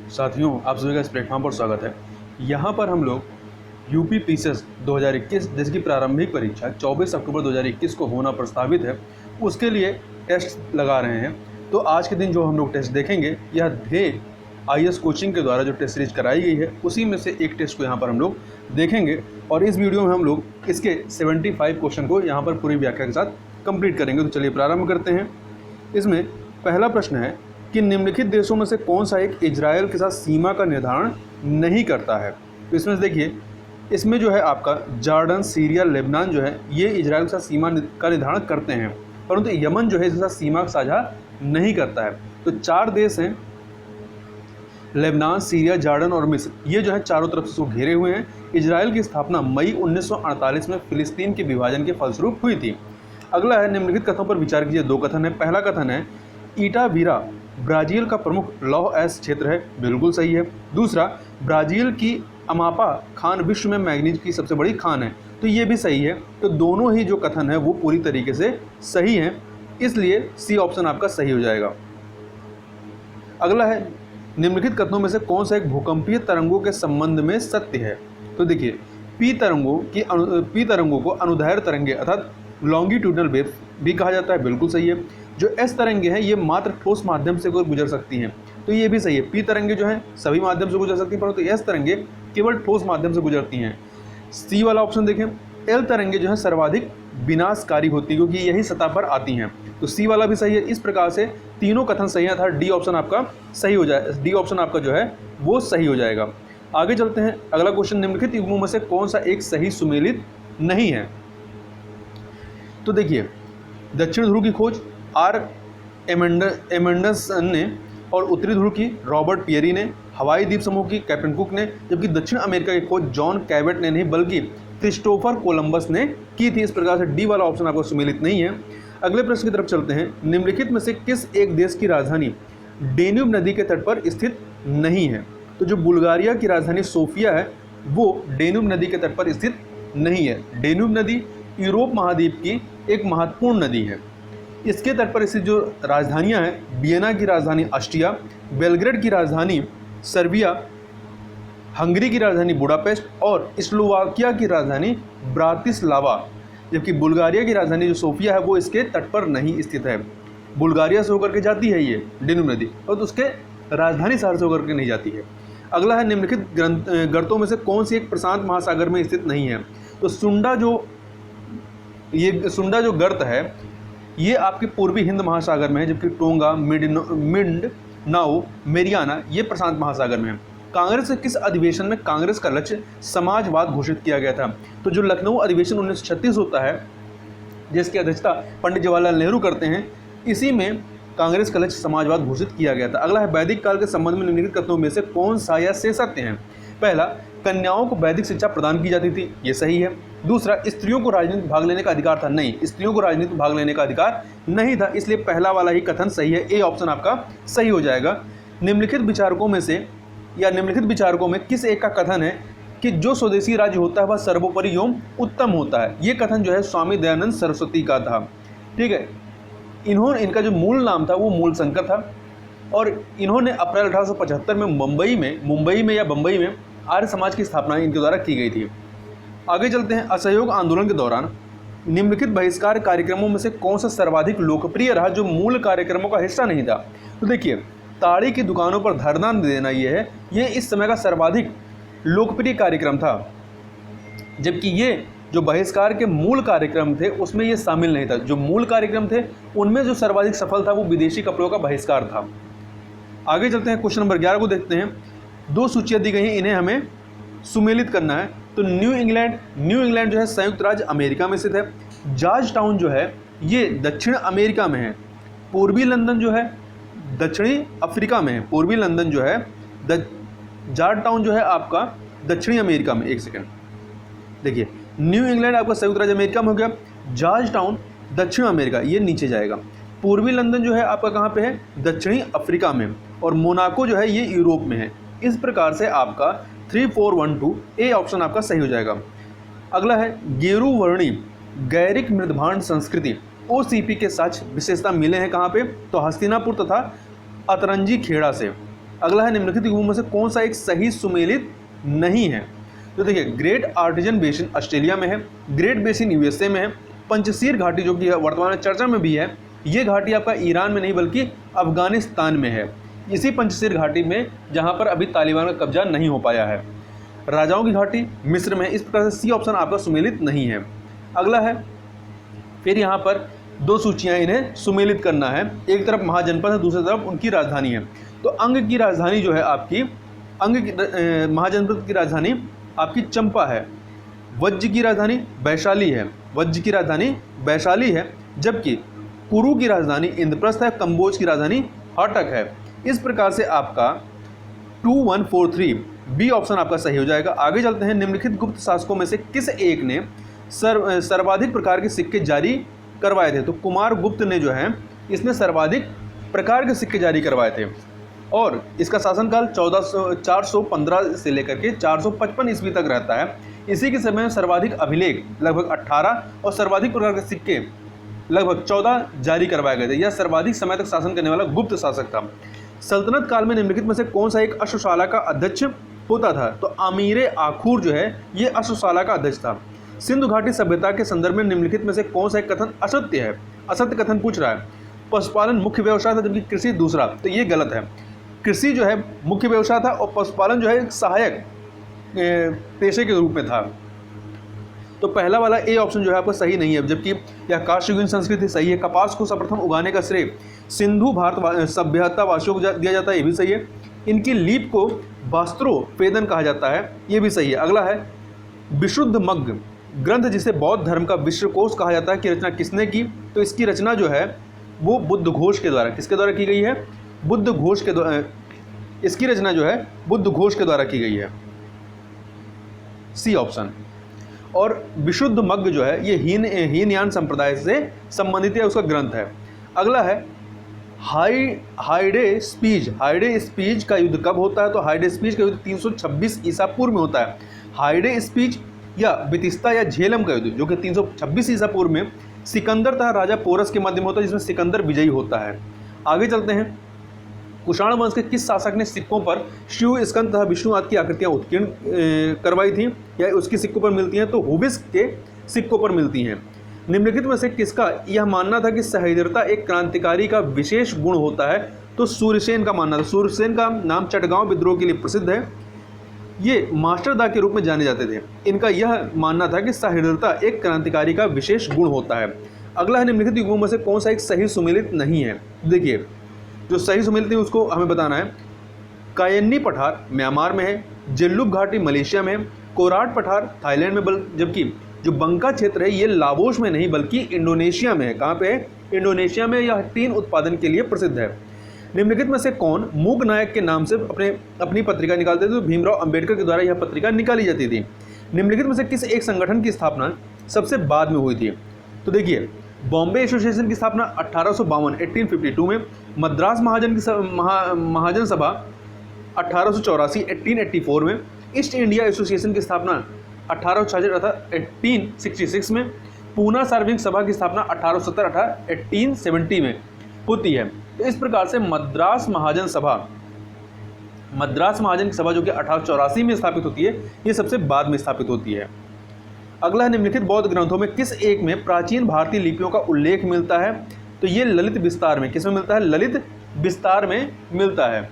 साथियों, आप सभी का इस प्लेटफॉर्म पर स्वागत है। यहाँ पर हम लोग यूपी पीसीएस 2021 जिसकी प्रारंभिक परीक्षा 24 अक्टूबर 2021 को होना प्रस्तावित है, उसके लिए टेस्ट लगा रहे हैं। तो आज के दिन जो हम लोग टेस्ट देखेंगे, यह ध्येय आईएएस कोचिंग के द्वारा जो टेस्ट सीरीज कराई गई है, उसी में से एक टेस्ट को यहाँ पर हम लोग देखेंगे। और इस वीडियो में हम लोग इसके 75 क्वेश्चन को यहाँ पर पूरी व्याख्या के साथ कंप्लीट करेंगे। तो चलिए प्रारंभ करते हैं। इसमें पहला प्रश्न है कि निम्नलिखित देशों में से कौन सा एक इजराइल के साथ सीमा का निर्धारण नहीं करता है। तो इसमें देखिए, इसमें जो है आपका जॉर्डन, सीरिया, लेबनान जो है ये इजराइल के साथ सीमा का निर्धारण करते हैं, परंतु यमन जो है इसके साथ सीमा साझा नहीं करता है। तो 4 देश हैं, लेबनान, सीरिया, जॉर्डन और मिस्र, ये जो है चारों तरफ से इसको घेरे हुए हैं। इजराइल की स्थापना मई 1948 में फिलिस्तीन के विभाजन के फलस्वरूप हुई थी। अगला है, निम्नलिखित कथनों पर विचार कीजिए। 2 कथन है। पहला कथन है इटावीरा ब्राज़ील का प्रमुख लौह अयस्क क्षेत्र है, बिल्कुल सही है। दूसरा, ब्राज़ील की अमापा खान विश्व में मैग्नीज की सबसे बड़ी खान है, तो ये भी सही है। तो दोनों ही जो कथन है वो पूरी तरीके से सही हैं, इसलिए सी ऑप्शन आपका सही हो जाएगा। अगला है, निम्नलिखित कथनों में से कौन सा एक भूकंपीय तरंगों के संबंध में सत्य है। तो देखिए, पी तरंगों को अनुदैर्घ्य तरंगे अर्थात लॉन्गिट्यूडनल वेव भी कहा जाता है, बिल्कुल सही है। जो एस तरंगे हैं ये मात्र ठोस माध्यम से गुजर सकती हैं, तो ये भी सही है। पी तरंगे जो हैं सभी माध्यम से गुजर सकती हैं, परंतु एस तरंगे केवल ठोस माध्यम से गुजरती हैं। सी वाला ऑप्शन देखें, एल तरंगे जो हैं सर्वाधिक विनाशकारी होती हैं क्योंकि यही सतह पर आती हैं, तो सी वाला भी सही है। इस प्रकार से तीनों कथन सही है, डी ऑप्शन आपका सही हो जाए, डी ऑप्शन आपका जो है वो सही हो जाएगा। आगे चलते हैं। अगला क्वेश्चन, निम्नलिखित युग्मों में से कौन सा एक सही सुमेलित नहीं है। तो देखिए, दक्षिण ध्रुव की खोज आर एमेंडसन ने और उत्तरी ध्रुव की रॉबर्ट पियरी ने, हवाई द्वीप समूह की कैप्टन कुक ने, जबकि दक्षिण अमेरिका की खोज जॉन कैवेट ने नहीं बल्कि क्रिस्टोफर कोलंबस ने की थी। इस प्रकार से डी वाला ऑप्शन आपको सुमेलित नहीं है। अगले प्रश्न की तरफ चलते हैं। निम्नलिखित में से किस एक देश की राजधानी डेन्यूब नदी के तट पर स्थित नहीं है। तो जो बुल्गारिया की राजधानी सोफिया है वो डेन्यूब नदी के तट पर स्थित नहीं है। डेन्यूब नदी यूरोप महाद्वीप की एक महत्वपूर्ण नदी है। इसके तट पर स्थित जो राजधानियां हैं, वियना की राजधानी ऑस्ट्रिया, बेलग्रेड की राजधानी सर्बिया, हंगरी की राजधानी बुडापेस्ट और स्लोवाकिया की राजधानी ब्रातिस्लावा, जबकि बुल्गारिया की राजधानी जो सोफिया है वो इसके तट पर नहीं स्थित है। बुल्गारिया से होकर के जाती है ये डेन्यूब नदी, और तो उसके राजधानी शहर से होकर के नहीं जाती है। अगला है, निम्नलिखित गर्तों में से कौन सी एक प्रशांत महासागर में स्थित नहीं है। तो सुंडा जो गर्त है ये आपके पूर्वी हिंद महासागर में है, जबकि टोंगा, मिंडनाओ, मेरियाना ये प्रशांत महासागर में है। कांग्रेस के किस अधिवेशन में कांग्रेस का लक्ष्य समाजवाद घोषित किया गया था। तो जो लखनऊ अधिवेशन 1936 होता है जिसकी अध्यक्षता पंडित जवाहरलाल नेहरू करते हैं, इसी में कांग्रेस का लक्ष्य समाजवाद घोषित किया गया था। अगला है, वैदिक काल के संबंध में निम्नलिखित कथनों में से कौन सा या से सत्य है। पहला, कन्याओं को वैदिक शिक्षा प्रदान की जाती थी, ये सही है। दूसरा, स्त्रियों को राजनीति में भाग लेने का अधिकार था, नहीं, स्त्रियों को राजनीति में भाग लेने का अधिकार नहीं था, इसलिए पहला वाला ही कथन सही है, ए ऑप्शन आपका सही हो जाएगा। निम्नलिखित विचारकों में किस एक का कथन है कि जो स्वदेशी राज्य होता है वह सर्वोपरि एवं उत्तम होता है। ये कथन जो है स्वामी दयानंद सरस्वती का था, ठीक है। इनका जो मूल नाम था वो मूल शंकर था, और इन्होंने अप्रैल 1875 में मुंबई में आर्य समाज की स्थापना इनके द्वारा की गई थी। आगे चलते हैं। असहयोग आंदोलन के दौरान निम्नलिखित बहिष्कार कार्यक्रमों में से कौन सा सर्वाधिक लोकप्रिय रहा जो मूल कार्यक्रमों का हिस्सा नहीं था। तो देखिए, ताड़ी की दुकानों पर धरना देना ये इस समय का सर्वाधिक लोकप्रिय कार्यक्रम था, जबकि ये जो बहिष्कार के मूल कार्यक्रम थे उसमें ये शामिल नहीं था। जो मूल कार्यक्रम थे उनमें जो सर्वाधिक सफल था वो विदेशी कपड़ों का बहिष्कार था। आगे चलते हैं। क्वेश्चन नंबर 11 को देखते हैं। 2 सूचियाँ दी गई हैं, इन्हें हमें सुमेलित करना है। तो न्यू इंग्लैंड जो है संयुक्त राज्य अमेरिका में स्थित है। जॉर्ज टाउन जो है ये दक्षिण अमेरिका में है। पूर्वी लंदन जो है दक्षिणी अफ्रीका में है। पूर्वी लंदन जो है जॉर्ज टाउन जो है आपका दक्षिणी अमेरिका में। एक सेकेंड, देखिए, न्यू इंग्लैंड आपका संयुक्त राज्य अमेरिका में हो गया, जॉर्ज टाउन दक्षिण अमेरिका, ये नीचे जाएगा। पूर्वी लंदन जो है आपका कहाँ पे है, दक्षिणी अफ्रीका में, और मोनाको जो है ये यूरोप में है। इस प्रकार से आपका 3412 ए ऑप्शन आपका सही हो जाएगा। अगला है, गेरुवर्णी गैरिक मृदभांड संस्कृति ओसीपी के साक्ष्य विशेषता मिले हैं कहाँ पे, तो हस्तिनापुर तथा अतरंजी खेड़ा से। अगला है निम्नलिखित युगों में से कौन सा एक सही सुमेलित नहीं है। तो देखिए, ग्रेट आर्टिजन बेसिन ऑस्ट्रेलिया में है, ग्रेट बेसिन यूएसए में है, पंचशीर घाटी जो कि वर्तमान में चर्चा में भी है, ये घाटी आपका ईरान में नहीं बल्कि अफगानिस्तान में है, इसी पंचशीर घाटी में जहाँ पर अभी तालिबान का कब्जा नहीं हो पाया है। राजाओं की घाटी मिस्र में। इस प्रकार से सी ऑप्शन आपका सुमेलित नहीं है। अगला है, फिर यहाँ पर दो सूचियाँ इन्हें सुमेलित करना है, एक तरफ महाजनपद है, दूसरी तरफ उनकी राजधानी है। तो अंग की राजधानी जो है आपकी, महाजनपद की राजधानी आपकी चंपा है, वज्र की राजधानी वैशाली है, वज्र की राजधानी वैशाली है, जबकि कुरु की राजधानी इंद्रप्रस्थ है, कंबोज की राजधानी हटक है। इस प्रकार से आपका 2143 बी ऑप्शन आपका सही हो जाएगा। आगे चलते हैं, निम्नलिखित गुप्त शासकों में से किस एक ने सर्वाधिक प्रकार के सिक्के जारी करवाए थे। तो कुमार गुप्त ने जो है इसने सर्वाधिक प्रकार के सिक्के जारी करवाए थे और इसका शासनकाल 415 से लेकर के 455 ईस्वी तक रहता है। इसी के समय में सर्वाधिक अभिलेख लगभग 18 और सर्वाधिक प्रकार के सिक्के लगभग 14 जारी करवाए गए थे। यह सर्वाधिक समय तक शासन करने वाला गुप्त शासक था। सल्तनत काल में निम्नलिखित में से कौन सा एक अश्वशाला का अध्यक्ष होता था। तो आमीर आखूर जो है ये अश्वशाला का अध्यक्ष था। सिंधु घाटी सभ्यता के संदर्भ में निम्नलिखित में से कौन सा एक कथन असत्य है। असत्य कथन पूछ रहा है। पशुपालन मुख्य व्यवसाय था जबकि कृषि दूसरा, तो ये गलत है। कृषि जो है मुख्य व्यवसाय था और पशुपालन जो है एक सहायक पेशे के रूप में था। तो पहला वाला ए ऑप्शन जो है आपको सही नहीं है, जबकि यह काश्ययुगीन संस्कृति सही है। कपास को सर्वप्रथम उगाने का श्रेय सिंधु भारत सभ्यता वासियों को दिया जाता है, ये भी सही है। इनकी लीप को वास्त्रोपेदन कहा जाता है, ये भी सही है। अगला है, विशुद्ध मग्ग ग्रंथ जिसे बौद्ध धर्म का विश्वकोश कहा जाता है की रचना किसने की। तो इसकी रचना जो है वो बुद्ध घोष के द्वारा, किसके द्वारा की गई है, बुद्ध घोष के द्वारा। इसकी रचना जो है बुद्ध घोष के द्वारा की गई है, सी ऑप्शन। और विशुद्ध मग्ग जो है ये हीनयान संप्रदाय से संबंधित है, उसका ग्रंथ है। अगला है, हाइडे स्पीच का युद्ध कब होता है। तो हाइडे स्पीच का युद्ध 326 ईसा पूर्व में होता है। हाइडे स्पीच या बितिस्ता या झेलम का युद्ध जो कि 326 ईसा पूर्व में सिकंदर तथा राजा पोरस के मध्य में होता है, जिसमें सिकंदर विजयी होता है। आगे चलते हैं, कुषाण वंश के किस शासक ने सिक्कों पर शिव, स्कंद तथा विष्णु आदि की आकृतियाँ उत्कीर्ण करवाई थी या उसकी सिक्कों पर मिलती हैं। तो हुबिस के सिक्कों पर मिलती हैं। निम्नलिखित में से किसका यह मानना था कि सहृदयता एक क्रांतिकारी का विशेष गुण होता है। तो सूर्यसेन का मानना था। सूर्यसेन का नाम चटगांव विद्रोह के लिए प्रसिद्ध है। ये मास्टरदा के रूप में जाने जाते थे। इनका यह मानना था कि सहृदयता एक क्रांतिकारी का विशेष गुण होता है। अगला है, निम्नलिखित युगों में से कौन सा एक सही सुमेलित नहीं है। देखिए, जो सही सुमेलित है उसको हमें बताना है। कायन्नी पठार म्यांमार में है, जेल्लुप घाटी मलेशिया में है, कोराट पठार थाईलैंड में, जबकि जो बंका क्षेत्र है ये लाओस में नहीं बल्कि इंडोनेशिया में है। कहाँ पे है, इंडोनेशिया में। यह टीन उत्पादन के लिए प्रसिद्ध है। निम्नलिखित में से कौन मूक नायक के नाम से अपनी पत्रिका निकालते थे। तो भीमराव अंबेडकर के द्वारा यह पत्रिका निकाली जाती थी। निम्नलिखित में से किस एक संगठन की स्थापना सबसे बाद में हुई थी। तो देखिए, बॉम्बे एसोसिएशन की स्थापना 1852 में, मद्रास महाजन सभा 1884 में, ईस्ट इंडिया एसोसिएशन की स्थापना 1866 में, पूना सार्वजनिक सभा की स्थापना 1870 में होती है। तो इस प्रकार से मद्रास महाजन सभा जो कि 1884 में स्थापित होती है, ये सबसे बाद में स्थापित होती है। अगला है, निम्नलिखित बौद्ध ग्रंथों में किस एक में प्राचीन भारतीय लिपियों का उल्लेख मिलता है। तो ये ललित विस्तार में, किसमें मिलता है, ललित विस्तार में मिलता है।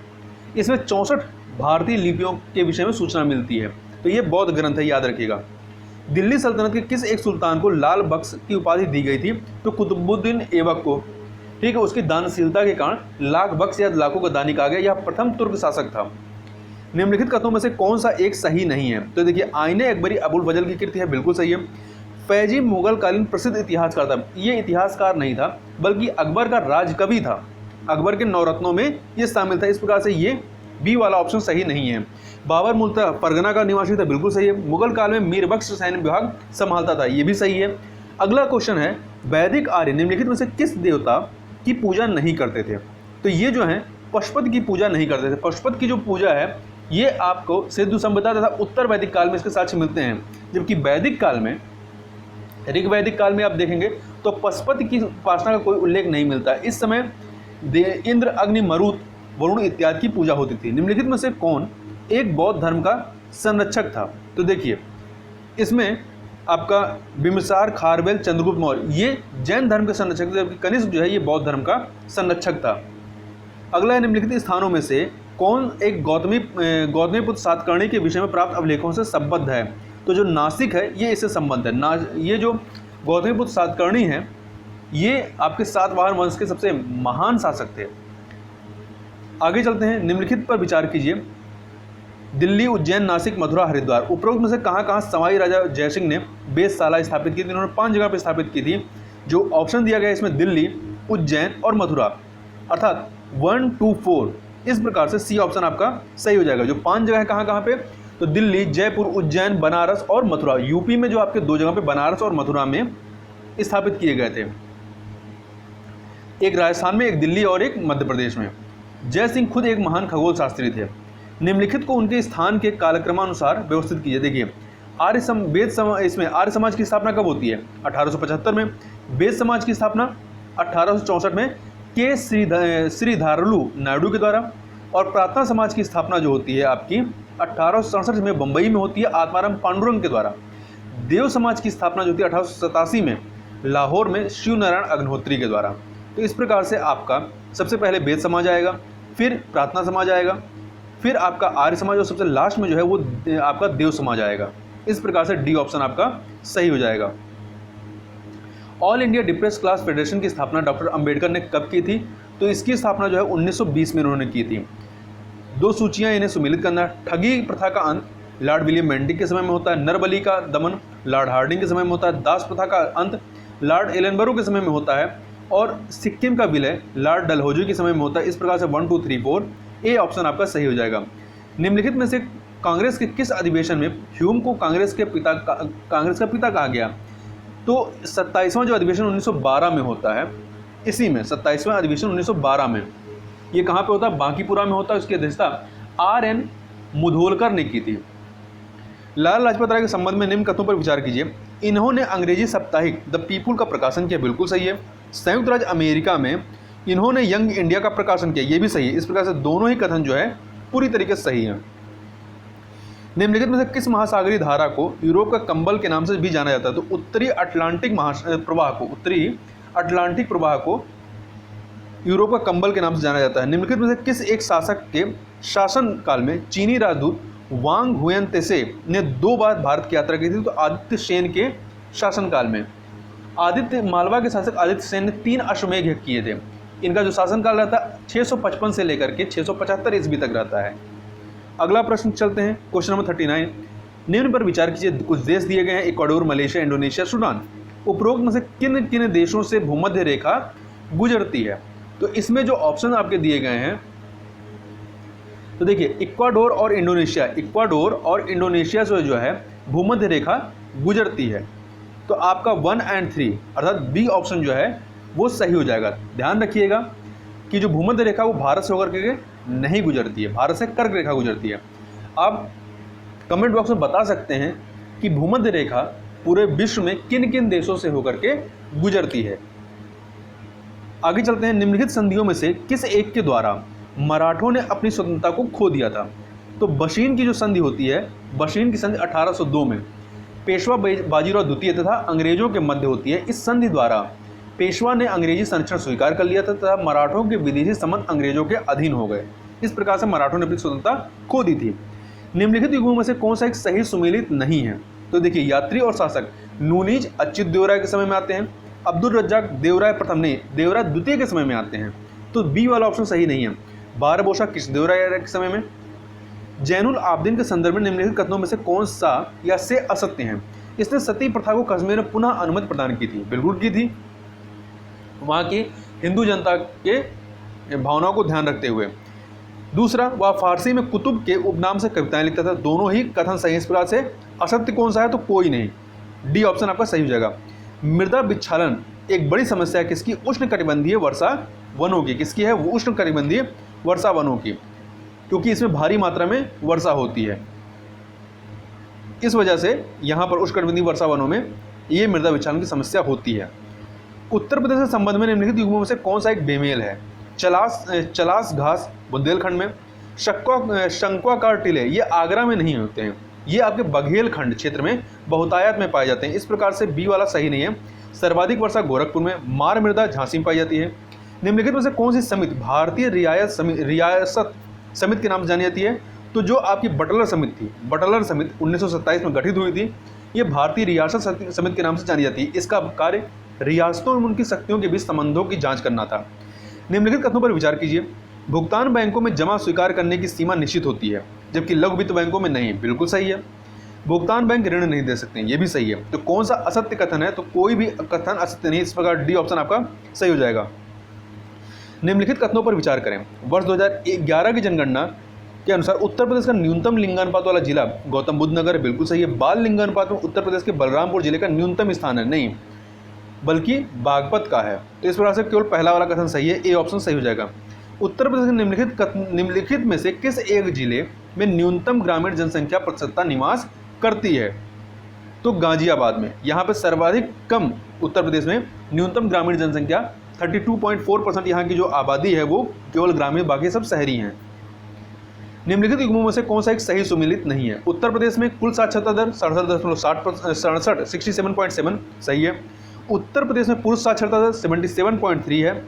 इसमें 64 भारतीय लिपियों के विषय में सूचना मिलती है। तो ये बौद्ध ग्रंथ है, याद रखिएगा। दिल्ली सल्तनत के किस एक सुल्तान को लाल बख्श की उपाधि दी गई थी। तो कुतुबुद्दीन ऐबक को, ठीक है। उसकी दानशीलता के कारण लाख बख्श या लाखों का दानी कहा गया। यह प्रथम तुर्क शासक था। निम्नलिखित कथनों में से कौन सा एक सही नहीं है। तो देखिए, आईने अकबरी अबुल फजल की कृति है, बिल्कुल सही है। फैजी मुगल कालीन प्रसिद्ध इतिहासकार था। ये इतिहासकार नहीं था बल्कि अकबर का राजकवि था। अकबर के नवरत्नों में ये शामिल था। इस प्रकार से ये बी वाला ऑप्शन सही नहीं है। बाबर मूलतः परगना का निवासी था, बिल्कुल सही है। मुगल काल में मीर बख्श सैन्य विभाग संभालता था, ये भी सही है। अगला क्वेश्चन है, वैदिक आर्य निम्नलिखित में से किस देवता की पूजा नहीं करते थे। तो ये जो है पशुपति की पूजा नहीं करते थे। पशुपति की जो पूजा है ये आपको सिंधु सभ्यता तथा उत्तर वैदिक काल में इसके साक्ष्य मिलते हैं। जबकि वैदिक काल में, ऋग वैदिक काल में आप देखेंगे तो पशुपति की उपासना का कोई उल्लेख नहीं मिलता। इस समय इंद्र, अग्नि, मरुत वरुण इत्यादि की पूजा होती थी। निम्नलिखित में से कौन एक बौद्ध धर्म का संरक्षक था? तो देखिए इसमें आपका बिंबिसार, खारवेल, चंद्रगुप्त मौर्य ये जैन धर्म के संरक्षक थे, जबकि कनिष्क जो है ये बौद्ध धर्म का संरक्षक था। अगला है निम्नलिखित स्थानों में से कौन एक गौतमीपुत्र सातकर्णी के विषय में प्राप्त अभिलेखों से संबद्ध है? तो जो नासिक है ये इससे संबद्ध है। ये जो गौतमीपुत्र सातकर्णी है ये आपके सातवाहन वंश के सबसे महान शासक थे। आगे चलते हैं, निम्नलिखित पर विचार कीजिए। दिल्ली, उज्जैन, नासिक, मथुरा, हरिद्वार, उपरोक्त में से कहाँ सवाई राजा जयसिंह ने वेधशाला स्थापित की थी? इन्होंने 5 जगह पर स्थापित की थी। जो ऑप्शन दिया गया है इसमें दिल्ली, उज्जैन और मथुरा, अर्थात 1, 2, 4। इस प्रकार से सी ऑप्शन आपका सही हो जाएगा। जो 5 जगह है कहाँ पे? तो दिल्ली, जयपुर, उज्जैन, बनारस और मथुरा। यूपी में जो आपके 2 जगह पे बनारस और मथुरा में स्थापित किए गए थे, एक राजस्थान में, एक दिल्ली और एक मध्य प्रदेश में। जय सिंह खुद एक महान खगोल शास्त्री थे। निम्नलिखित को उनके स्थान के कालक्रमानुसार व्यवस्थित कीजिए। देखिए इसमें आर्य समाज की स्थापना कब होती है? 1875 में। वेद समाज की स्थापना 1864 में के श्रीधरलू नायडू के द्वारा। और प्रार्थना समाज की स्थापना जो होती है आपकी 1867 में बम्बई में होती है आत्माराम पांडुरंग के द्वारा। देव समाज की स्थापना जो होती है 1887 में लाहौर में शिव नारायण अग्निहोत्री के द्वारा। तो इस प्रकार से आपका सबसे पहले वेद समाज आएगा, फिर प्रार्थना समाज आएगा, फिर आपका आर्य समाज और सबसे लास्ट में जो है वो आपका देव समाज आएगा। इस प्रकार से डी ऑप्शन आपका सही हो जाएगा। All India depressed class federation की स्थापना डॉक्टर अंबेडकर ने कब की थी? तो इसकी स्थापना जो है 1920 में उन्होंने की थी। 2 सूचियां इन्हें सुमिलित करना। ठगी प्रथा का अंत लॉर्ड विलियम बेंटिक के समय में होता है। नरबली का दमन लॉर्ड हार्डिंग के समय में होता है। दास प्रथा का अंत लॉर्ड एलनबरो के समय में होता है। और सिक्किम का विलय लॉर्ड डलहौजी के समय में होता है। इस प्रकार से 1, 2, 3, 4 ए ऑप्शन आपका सही हो जाएगा। निम्नलिखित में से कांग्रेस के किस अधिवेशन में ह्यूम को कांग्रेस का पिता कहा गया? तो 27वां जो अधिवेशन 1912 में होता है, इसी में 27वां अधिवेशन 1912 में, ये कहाँ पे होता है? बांकीपुरा में होता है। उसकी अध्यक्षता RN मुधोलकर ने की थी। लाला लाजपत राय के संबंध में निम्न कथनों पर विचार कीजिए। इन्होंने अंग्रेजी साप्ताहिक द पीपुल का प्रकाशन किया, बिल्कुल सही है। संयुक्त राज्य अमेरिका में इन्होंने यंग इंडिया का प्रकाशन किया, ये भी सही है। इस प्रकार से दोनों ही कथन जो है पूरी तरीके से सही है। निम्नलिखित में से किस महासागरीय धारा को यूरोप का कंबल के नाम से भी जाना जाता है? तो उत्तरी अटलांटिक प्रवाह को यूरोप का कंबल के नाम से जाना जाता है। निम्नलिखित में से किस एक शासक के शासन काल में चीनी राजदूत वांग हुएन तेसे ने 2 बार भारत की यात्रा की थी? तो आदित्य सेन के शासनकाल में। मालवा के शासक आदित्य सेन ने 3 अश्वमेध यज्ञ किए थे। इनका जो शासनकाल रहता है 655 से लेकर के 675 ईस्वी तक रहता है। अगला प्रश्न चलते हैं, क्वेश्चन नंबर 39। निम्न पर विचार कीजिए। कुछ देश दिए गए हैं, इक्वाडोर, मलेशिया, इंडोनेशिया, सूडान। उपरोक्त में से किन किन देशों से भूमध्य रेखा गुजरती है? तो इसमें जो ऑप्शन आपके दिए गए हैं, तो देखिए इक्वाडोर और इंडोनेशिया से जो है भूमध्य रेखा गुजरती है। तो आपका 1 और 3 अर्थात बी ऑप्शन जो है वो सही हो जाएगा। ध्यान रखिएगा कि जो भूमध्य रेखा वो भारत से होकर के नहीं गुजरती है, भारत से कर्क रेखा गुजरती है। आप कमेंट बॉक्स में बता सकते हैं कि भूमध्य रेखा पूरे विश्व में किन किन देशों से होकर के गुजरती है। आगे चलते हैं। निम्नलिखित संधियों में से किस एक के द्वारा मराठों ने अपनी स्वतंत्रता को खो दिया था? तो बशीन की जो संधि होती है, बशीन की संधि 1802 में पेशवा बाजीराव द्वितीय तथा अंग्रेजों के मध्य होती है। इस संधि द्वारा पेशवा ने अंग्रेजी संरक्षण स्वीकार कर लिया था तथा मराठों के विदेशी संबंध अंग्रेजों के अधीन हो गए। इस प्रकार से मराठों ने अपनी स्वतंत्रता खो दी थी। निम्नलिखित युगों में से कौन सा एक सही सुमेलित नहीं है? तो देखिए यात्री और शासक नूनीज अच्युत देवराय के समय में आते हैं। अब्दुल रज्जाक देवराय प्रथम नहीं, देवराय द्वितीय के समय में आते हैं। तो बी वाला ऑप्शन सही नहीं है। बारबोसा कृष्णदेवराय के समय में। जैनुल आबदीन के संदर्भ में निम्नलिखित कथनों में से कौन सा या से असत्य हैं? इसने सती प्रथा को कश्मीर में पुनः अनुमति प्रदान की थी, बिल्कुल की थी, वहाँ की हिंदू जनता के भावनाओं को ध्यान रखते हुए। दूसरा, वह फारसी में कुतुब के उपनाम से कविताएं लिखता था। दोनों ही कथन सही। इस प्रकार से असत्य कौन सा है? तो कोई नहीं। डी ऑप्शन आपका सही हो जाएगा। मृदा विच्छालन एक बड़ी समस्या है किसकी? उष्णकटिबंधीय वर्षा वनों की। किसकी है? वो उष्णकटिबंधीय वर्षा वनों की, क्योंकि इसमें भारी मात्रा में वर्षा होती है। इस वजह से यहाँ पर उष्णकटिबंधीय वर्षा वनों में ये मृदा विच्छालन की समस्या होती है। उत्तर प्रदेश के संबंध में निम्नलिखित युग्मों में से कौन सा एक बेमेल है? चलास घास बुंदेलखंड में, शंक्वाकार टीले ये आगरा में नहीं होते हैं, ये आपके बघेलखंड क्षेत्र में बहुतायत में पाए जाते हैं। इस प्रकार से बी वाला सही नहीं है। सर्वाधिक वर्षा गोरखपुर में, मार मृदा झांसी में पाई जाती है। निम्नलिखित में से कौन सी समिति भारतीय रियासत समिति के नाम से जानी जाती है? तो जो आपकी बटलर समिति थी, बटलर समिति 1927 में गठित हुई थी, ये भारतीय रियासत समिति के नाम से जानी जाती है। इसका कार्य रियासतों में उनकी शक्तियों के बीच संबंधों की जांच करना था। निम्नलिखित कथनों पर विचार कीजिए। भुगतान बैंकों में जमा स्वीकार करने की सीमा निश्चित होती है, जबकि लघु वित्त बैंकों में नहीं। बिल्कुल सही है। भुगतान बैंक ऋण नहीं दे सकते, ये भी सही है। तो कौन सा असत्य कथन है? तो कोई भी कथन असत्य नहीं। इस प्रकार डी ऑप्शन आपका सही हो जाएगा। निम्नलिखित कथनों पर विचार करें। वर्ष 2011 की जनगणना के अनुसार उत्तर प्रदेश का न्यूनतम लिंगानुपात वाला जिला गौतम बुद्ध नगर है। बिल्कुल सही है। बाल लिंगानुपात में उत्तर प्रदेश के बलरामपुर जिले का न्यूनतम स्थान है, नहीं बल्कि बागपत का है। तो इस प्रकार से केवल पहला वाला कथन सही है, ए ऑप्शन सही हो जाएगा। उत्तर प्रदेश के निम्नलिखित में से किस एक जिले में न्यूनतम ग्रामीण जनसंख्या प्रतिशतता निवास करती है? तो गाजियाबाद में। यहाँ पे सर्वाधिक कम उत्तर प्रदेश में न्यूनतम ग्रामीण जनसंख्या 32.4% यहाँ की जो आबादी है वो केवल ग्रामीण, बाकी सब शहरी हैं। निम्नलिखित युग्मों में से कौन सा एक सही सुमेलित नहीं है? उत्तर प्रदेश में कुल साक्षरता दर 67.7 सही है। उत्तर प्रदेश में पुरुष साक्षरता दर 77.3 है।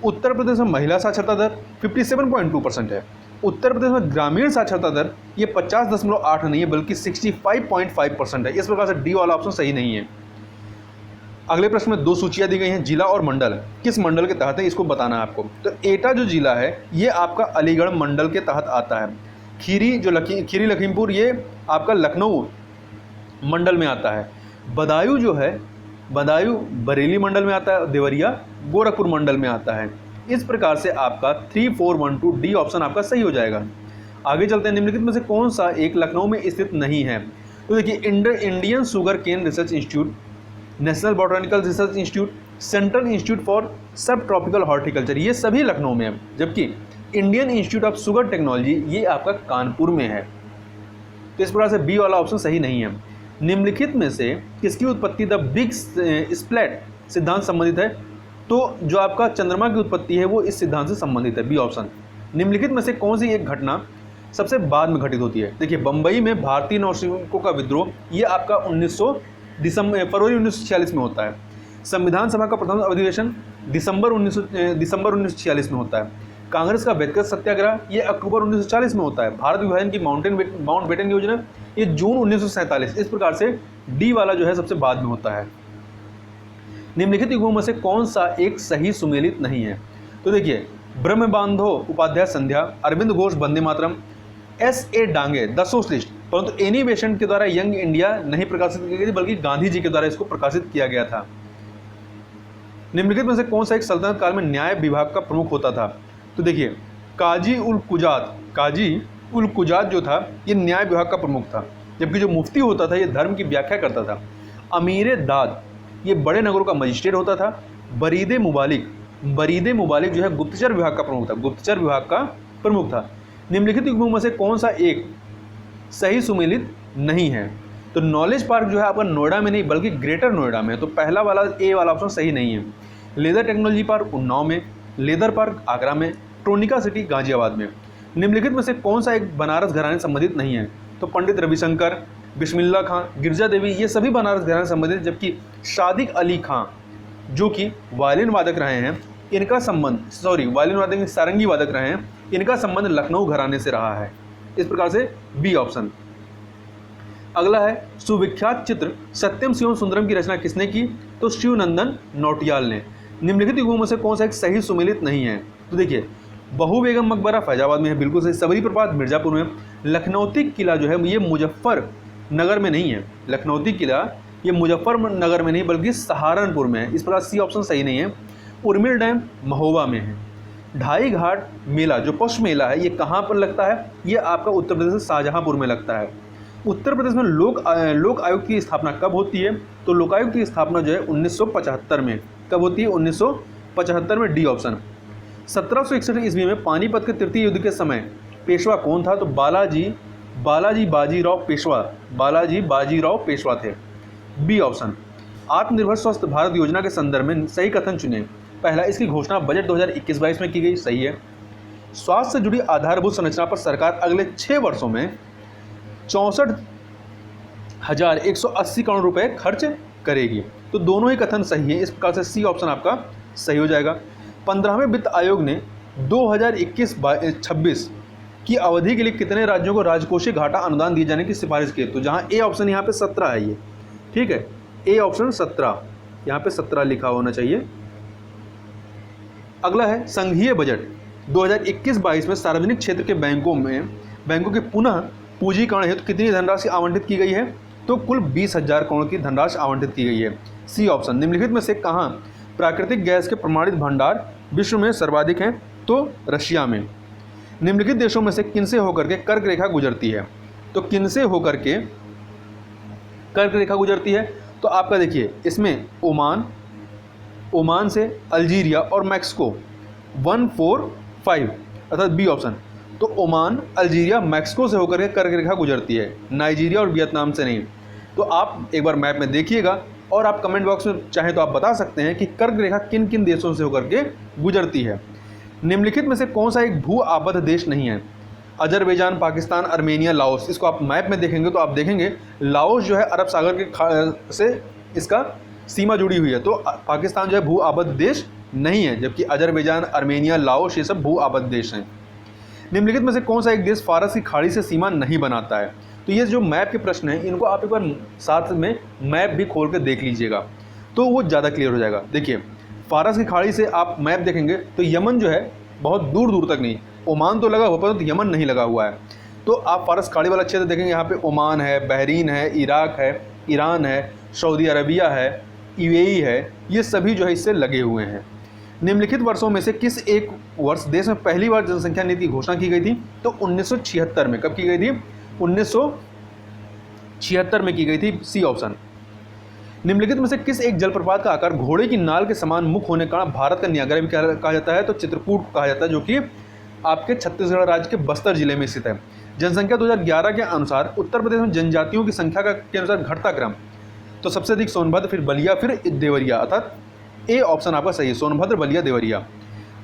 उत्तर प्रदेश में महिला साक्षरता दर 57.2% है। उत्तर प्रदेश में ग्रामीण साक्षरता दर ये 50.8 नहीं है बल्कि 65.5% है। इस प्रकार से डी वाला ऑप्शन सही नहीं है। अगले प्रश्न में दो सूचियां दी गई हैं, जिला और मंडल। किस मंडल के तहत है इसको बताना है आपको। तो एटा जो जिला है ये आपका अलीगढ़ मंडल के तहत आता है। खीरी लखीमपुर ये आपका लखनऊ मंडल में आता है। बदायूं जो है, बदायूं बरेली मंडल में आता है। देवरिया गोरखपुर मंडल में आता है। इस प्रकार से आपका 3412 डी ऑप्शन आपका सही हो जाएगा। आगे चलते हैं। निम्नलिखित में से कौन सा एक लखनऊ में स्थित नहीं है? तो देखिए, Indian sugar cane research institute, national botanical research institute, central institute for sub tropical horticulture, ये सभी लखनऊ में है। जबकि Indian institute of sugar technology ये आपका कानपुर में है। तो इस प्रकार से बी वाला ऑप्शन सही नहीं है। निम्नलिखित में से किसकी उत्पत्ति द बिग स्प्लैट सिद्धांत संबंधित है? तो जो आपका चंद्रमा की उत्पत्ति है वो इस सिद्धांत से संबंधित है, बी ऑप्शन। निम्नलिखित में से कौन सी एक घटना सबसे बाद में घटित होती है? देखिए, बंबई में भारतीय नौसैनिकों का विद्रोह ये आपका फरवरी 1946 में होता है। संविधान सभा का प्रथम अधिवेशन दिसंबर 1946 में होता है। कांग्रेस का व्यक्तिगत सत्याग्रह ये अक्टूबर 1940 में होता है। भारत विभाजन की माउंटबेटन योजना ये जून 1947। इस प्रकार से डी वाला जो है सबसे बाद में होता है। निम्नलिखित युग्मों में से कौन सा एक सही सुमेलित नहीं है? तो देखिए, ब्रह्म बांधो उपाध्याय संध्या, Arvind Ghosh Vande Mataram, S.A. Dange the socialist, परंतु एनी बेसेंट के द्वारा यंग इंडिया नहीं प्रकाशित की गई थी बल्कि गांधी जी के द्वारा इसको प्रकाशित किया गया था। निम्नलिखित में से कौन सा एक सल्तनत काल में न्याय विभाग का प्रमुख होता था? तो देखिए, काजी उल कुजात जो था ये न्याय विभाग का प्रमुख था, जबकि जो मुफ्ती होता था ये धर्म की व्याख्या करता था। अमीर दाद ये बड़े नगरों का मजिस्ट्रेट होता था। बरीद मुबालिक जो है गुप्तचर विभाग का प्रमुख था। निम्नलिखित युग्मों में से कौन सा एक सही सुमेलित नहीं है? तो नॉलेज पार्क जो है आपका नोएडा में नहीं बल्कि ग्रेटर नोएडा में है। तो पहला वाला ए वाला ऑप्शन सही नहीं है। लेदर टेक्नोलॉजी पार्क उन्नाव में, लेदर पार्क आगरा में, ट्रोनिका सिटी गाजियाबाद में। निम्नलिखित में से कौन सा एक बनारस घराने संबंधित नहीं है? तो पंडित रविशंकर, बिस्मिल्लाह खां, गिरजा देवी ये सभी बनारस घराने संबंधित, जबकि सादिक अली खां जो कि वायलिन वादक रहे हैं इनका संबंध वायलिन वादक सारंगी वादक रहे हैं, इनका संबंध लखनऊ घराने से रहा है। इस प्रकार से बी ऑप्शन। अगला है, सुविख्यात चित्र सत्यम शिवम सुंदरम की रचना किसने की? तो शिवनंदन नौटियाल ने। निम्नलिखित युग्मों में से कौन सा एक सही सुमेलित नहीं है? तो देखिए, बहु बेगम मकबरा फैजाबाद में है, बिल्कुल सही। सबरी प्रपात मिर्जापुर में। लखनौती किला जो है ये मुजफ्फरनगर में नहीं है। लखनौती किला ये मुजफ्फरनगर में नहीं बल्कि सहारनपुर में है। इस प्रकार सी ऑप्शन सही नहीं है। उर्मिल डैम महोबा में है। ढाई घाट मेला जो पशु मेला है ये कहाँ पर लगता है? ये आपका उत्तर प्रदेश में शाहजहाँपुर में लगता है। उत्तर प्रदेश में लोक आयोग की स्थापना कब होती है? तो लोकायुक्त की स्थापना जो है 1975 में। कब होती है? 1975 में, डी ऑप्शन। 1761 ईस्वी में पानीपत के तृतीय युद्ध के समय पेशवा कौन था? तो बालाजी बाजीराव पेशवा थे, बी ऑप्शन। आत्मनिर्भर स्वस्थ भारत योजना के संदर्भ में सही कथन चुने। पहला, इसकी घोषणा बजट 2021-22 में की गई, सही है। स्वास्थ्य से जुड़ी आधारभूत संरचना पर सरकार अगले 6 वर्षों में 64,180 करोड़ रुपए खर्च करेगी। तो दोनों ही कथन सही है, इस प्रकार से सी ऑप्शन आपका सही हो जाएगा। 15वें वित्त आयोग ने 2021-26 की अवधि के लिए कितने राज्यों को राजकोषीय घाटा अनुदान दिए जाने की सिफारिश की? तो जहां ए ऑप्शन यहाँ पे 17 है, ये ठीक है, ए ऑप्शन 17, यहाँ पे 17 लिखा होना चाहिए। अगला है संघीय बजट 2021-22 में सार्वजनिक क्षेत्र के बैंकों के पुनः पूंजीकरण हेतु कितनी धनराशि आवंटित की गई है? तो कुल 20,000 करोड़ की धनराशि आवंटित की गई है, सी ऑप्शन। निम्नलिखित में से कहाँ प्राकृतिक गैस के प्रमाणित भंडार विश्व में सर्वाधिक हैं? तो रशिया में। निम्नलिखित देशों में से किनसे होकर के कर्क रेखा गुजरती है? तो किनसे होकर के कर्क रेखा गुजरती है? तो आपका देखिए इसमें ओमान से अल्जीरिया और मैक्सिको 145 अर्थात बी ऑप्शन। तो ओमान, अल्जीरिया, मैक्सिको से होकर के कर्क रेखा गुजरती है, नाइजीरिया और वियतनाम से नहीं। तो आप एक बार मैप में देखिएगा और आप कमेंट बॉक्स में चाहे तो आप बता सकते हैं कि कर्क रेखा किन किन देशों से होकर के गुजरती है। निम्नलिखित में से कौन सा एक भू आबद्ध देश नहीं है? Azerbaijan, Pakistan, Armenia, Laos. इसको आप मैप में देखेंगे तो आप देखेंगे लाओस जो है अरब सागर के से इसका सीमा जुड़ी हुई है, तो पाकिस्तान जो है भू आबद्ध देश नहीं है, जबकि अजरबैजान, अर्मेनिया, लाओस ये सब भू आबद्ध देश हैं। निम्नलिखित में से कौन सा एक देश फारस की खाड़ी से सीमा नहीं बनाता है? तो ये जो मैप के प्रश्न हैं इनको आप एक बार साथ में मैप भी खोल कर देख लीजिएगा तो वो ज़्यादा क्लियर हो जाएगा। देखिए फारस की खाड़ी से आप मैप देखेंगे तो यमन जो है बहुत दूर दूर तक नहीं, ओमान तो लगा हुआ पर तो यमन नहीं लगा हुआ है। तो आप फारस खाड़ी वाला क्षेत्र देखेंगे, यहाँ पे ओमान है, बहरीन है, इराक है, ईरान है, सऊदी अरबिया है, यूएई है, ये सभी जो है इससे लगे हुए हैं। निम्नलिखित वर्षों में से किस एक वर्ष देश में पहली बार जनसंख्या नीति की घोषणा की गई थी? तो 1976 में। कब की गई थी? 1976 में की गई थी, सी ऑप्शन। निम्नलिखित में से किस एक जलप्रपात का आकार घोड़े की नाल के समान मुख होने का भारत का न्यायागरा भी कहा जाता है? तो चित्रकूट कहा जाता है, जो कि आपके छत्तीसगढ़ राज्य के बस्तर जिले में स्थित है। जनसंख्या 2011 के अनुसार उत्तर प्रदेश में जनजातियों की संख्या के अनुसार घटता क्रम, तो सबसे अधिक सोनभद्र, फिर बलिया, फिर देवरिया, अर्थात ए ऑप्शन आपका सही है, सोनभद्र, बलिया, देवरिया।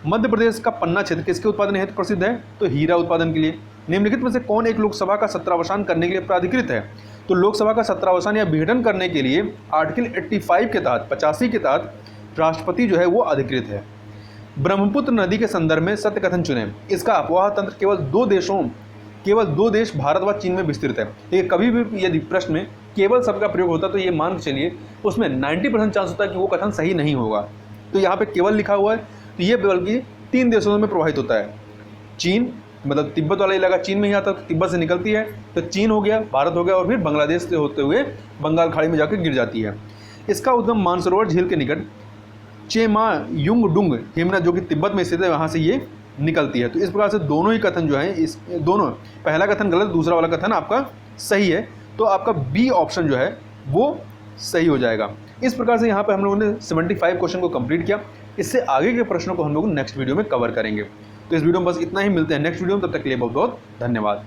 मध्य प्रदेश का पन्ना क्षेत्र किसके उत्पादन हेतु प्रसिद्ध है? तो हीरा उत्पादन के लिए। निम्नलिखित में से कौन एक लोकसभा का सत्रावसान करने के लिए प्राधिकृत है? तो लोकसभा का सत्रावसान या विघटन करने के लिए आर्टिकल 85 के तहत 85 के तहत राष्ट्रपति जो है वो अधिकृत है। ब्रह्मपुत्र नदी के संदर्भ में सत्य कथन चुनें। इसका अफवाह तंत्र केवल दो देश भारत व चीन में विस्तृत है। ये कभी भी यदि प्रश्न में केवल शब्द का प्रयोग होता है तो ये मान के चलिए उसमें 90% चांस होता है कि वो कथन सही नहीं होगा। तो यहाँ पे केवल लिखा हुआ है, तो ये बल्कि 3 देशों में प्रभावित होता है। चीन, मतलब तिब्बत वाला इलाका चीन में ही आता है, तो तिब्बत से निकलती है तो चीन हो गया, भारत हो गया, और फिर बांग्लादेश से होते हुए बंगाल खाड़ी में जाकर गिर जाती है। इसका उद्गम मानसरोवर झील के निकट चेमायुंगडुंग हिमना जो कि तिब्बत में स्थित है वहाँ से ये निकलती है। तो इस प्रकार से दोनों ही कथन जो है इस दोनों, पहला कथन गलत, दूसरा वाला कथन आपका सही है, तो आपका बी ऑप्शन जो है वो सही हो जाएगा। इस प्रकार से यहाँ पे हम लोगों ने 75 क्वेश्चन को कंप्लीट किया। इससे आगे के प्रश्नों को हम लोग नेक्स्ट वीडियो में कवर करेंगे। तो इस वीडियो में बस इतना ही, मिलते हैं नेक्स्ट वीडियो में, तब तक के लिए बहुत बहुत धन्यवाद।